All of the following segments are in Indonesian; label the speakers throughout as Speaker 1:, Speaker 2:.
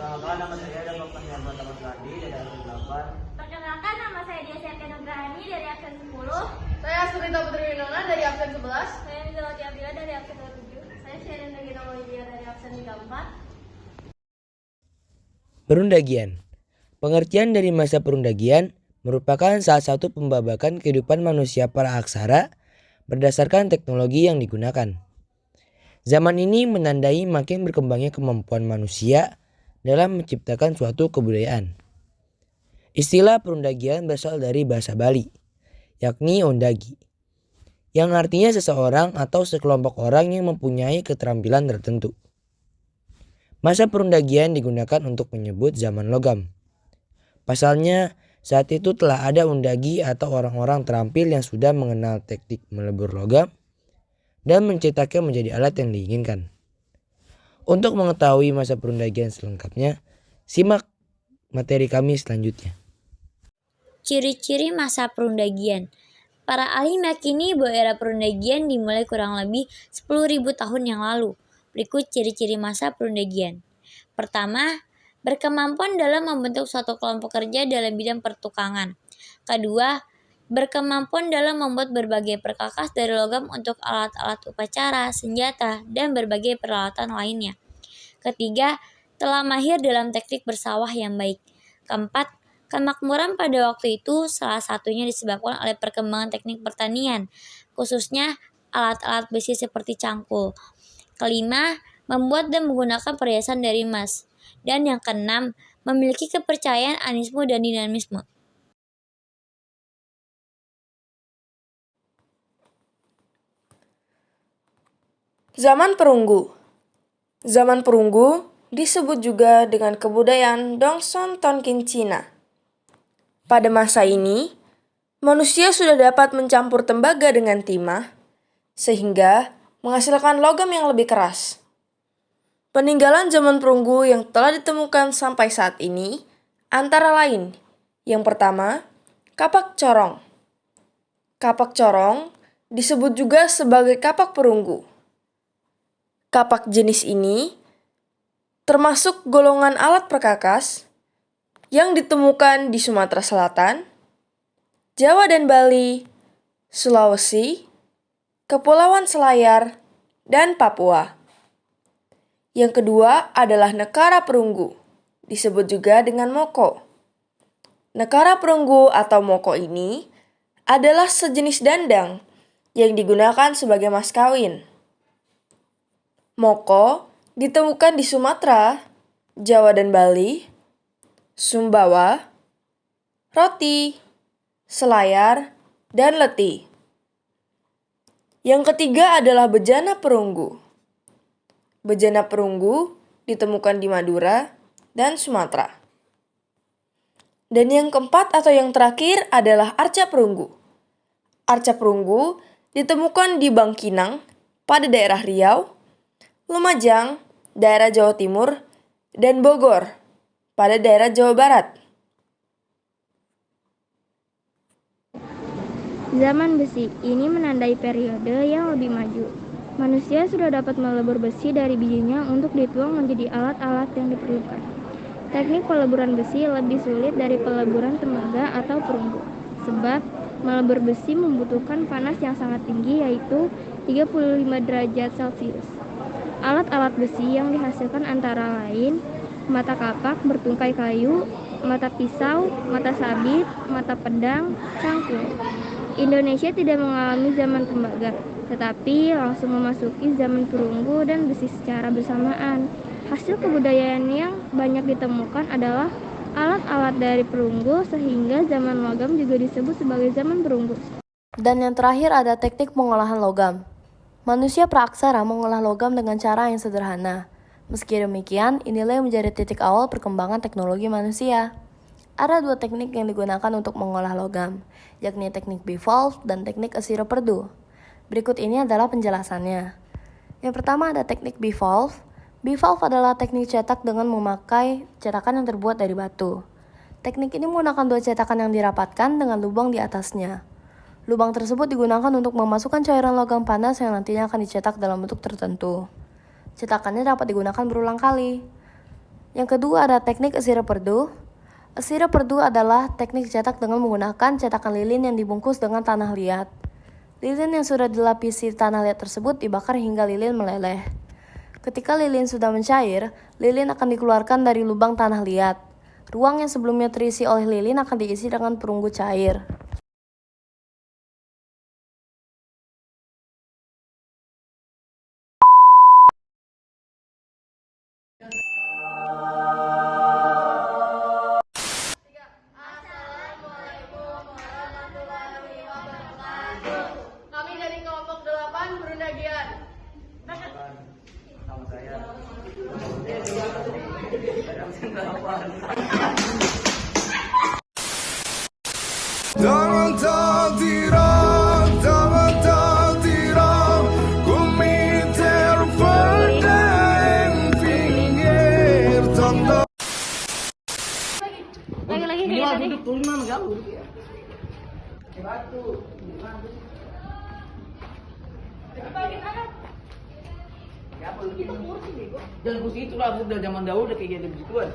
Speaker 1: Perkenalkan, nama saya Dr. Penyabat Tamat Gandhi dari absen 8.
Speaker 2: Perkenalkan, nama saya Dia Septiana Grahani dari absen 10.
Speaker 3: Saya Surita Putri Winona dari absen 11.
Speaker 2: Saya Nizawati Abdillah dari absen 27. Saya Sharon Regina Maulidiyah dari absen 34.
Speaker 4: Perundagian. Pengertian dari masa perundagian merupakan salah satu pembabakan kehidupan manusia praaksara berdasarkan teknologi yang digunakan. Zaman ini menandai makin berkembangnya kemampuan manusia dalam menciptakan suatu kebudayaan. Istilah perundagian berasal dari bahasa Bali, yakni ondagi, yang artinya seseorang atau sekelompok orang yang mempunyai keterampilan tertentu. Masa perundagian digunakan untuk menyebut zaman logam. Pasalnya, saat itu telah ada undagi atau orang-orang terampil yang sudah mengenal teknik melebur logam dan mencetaknya menjadi alat yang diinginkan. Untuk mengetahui masa perundagian selengkapnya, simak materi kami selanjutnya.
Speaker 5: Ciri-ciri masa perundagian. Para ahli meyakini bahwa era perundagian dimulai kurang lebih 10.000 tahun yang lalu. Berikut ciri-ciri masa perundagian. Pertama, berkemampuan dalam membentuk suatu kelompok kerja dalam bidang pertukangan. Kedua, berkemampuan dalam membuat berbagai perkakas dari logam untuk alat-alat upacara, senjata, dan berbagai peralatan lainnya. Ketiga, telah mahir dalam teknik bersawah yang baik. Keempat, kemakmuran pada waktu itu salah satunya disebabkan oleh perkembangan teknik pertanian, khususnya alat-alat besi seperti cangkul. Kelima, membuat dan menggunakan perhiasan dari emas. Dan yang keenam, memiliki kepercayaan animisme dan dinamisme.
Speaker 3: Zaman perunggu. Zaman perunggu disebut juga dengan kebudayaan Dongson Tonkin Cina. Pada masa ini, manusia sudah dapat mencampur tembaga dengan timah, sehingga menghasilkan logam yang lebih keras. Peninggalan zaman perunggu yang telah ditemukan sampai saat ini antara lain, yang pertama, kapak corong. Kapak corong disebut juga sebagai kapak perunggu. Kapak jenis ini termasuk golongan alat perkakas yang ditemukan di Sumatera Selatan, Jawa dan Bali, Sulawesi, Kepulauan Selayar, dan Papua. Yang kedua adalah nekara perunggu, disebut juga dengan moko. Nekara perunggu atau moko ini adalah sejenis dandang yang digunakan sebagai mas kawin. Moko ditemukan di Sumatera, Jawa dan Bali, Sumbawa, Roti, Selayar, dan Leti. Yang ketiga adalah bejana perunggu. Bejana perunggu ditemukan di Madura dan Sumatera. Dan yang keempat atau yang terakhir adalah arca perunggu. Arca perunggu ditemukan di Bangkinang pada daerah Riau, Lumajang, daerah Jawa Timur, dan Bogor pada daerah Jawa Barat.
Speaker 6: Zaman besi ini menandai periode yang lebih maju. Manusia sudah dapat melebur besi dari bijinya untuk dituang menjadi alat-alat yang diperlukan. Teknik peleburan besi lebih sulit dari peleburan tembaga atau perunggu, sebab melebur besi membutuhkan panas yang sangat tinggi, yaitu 35 derajat Celcius. Alat-alat besi yang dihasilkan antara lain mata kapak bertungkai kayu, mata pisau, mata sabit, mata pedang, cangkul. Indonesia tidak mengalami zaman tembaga, tetapi langsung memasuki zaman perunggu dan besi secara bersamaan. Hasil kebudayaan yang banyak ditemukan adalah alat-alat dari perunggu, sehingga zaman logam juga disebut sebagai zaman perunggu.
Speaker 7: Dan yang terakhir ada teknik pengolahan logam. Manusia praaksara mengolah logam dengan cara yang sederhana. Meski demikian, inilah yang menjadi titik awal perkembangan teknologi manusia. Ada dua teknik yang digunakan untuk mengolah logam, yakni teknik bivalve dan teknik Asiro Perdu. Berikut ini adalah penjelasannya. Yang pertama ada teknik bivalve. Bivalve adalah teknik cetak dengan memakai cetakan yang terbuat dari batu. Teknik ini menggunakan dua cetakan yang dirapatkan dengan lubang di atasnya. Lubang tersebut digunakan untuk memasukkan cairan logam panas yang nantinya akan dicetak dalam bentuk tertentu. Cetakannya dapat digunakan berulang kali. Yang kedua ada teknik esire perdu. Esire perdu adalah teknik cetak dengan menggunakan cetakan lilin yang dibungkus dengan tanah liat. Lilin yang sudah dilapisi tanah liat tersebut dibakar hingga lilin meleleh. Ketika lilin sudah mencair, lilin akan dikeluarkan dari lubang tanah liat. Ruang yang sebelumnya terisi oleh lilin akan diisi dengan perunggu cair.
Speaker 2: Kami dari kelompok 8 Perundagian.
Speaker 1: Sama saya.
Speaker 8: Jangan takdirang, kumiter pada yang pinggir tanda.
Speaker 2: Lagi kayak tadi.
Speaker 1: Duduk tuh mana jauh. Jangan kursi itu lah, udah zaman dahulu udah kayak gitu begituan.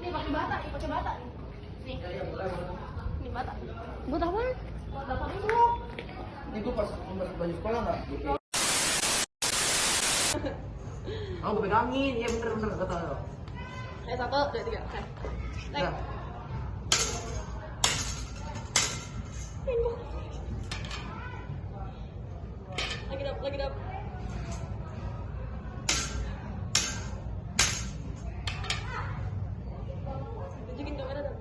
Speaker 2: Nih pakai bata. Nih. Ini bata. Buat apa? Buat apa itu?
Speaker 1: Ini gue pas baju sekolah nggak? Oh, gue pegangin, iya bener kata lo.
Speaker 2: 1, 2, 3.
Speaker 1: Nah.
Speaker 2: Lagi dap. Tunjukin kamera dong.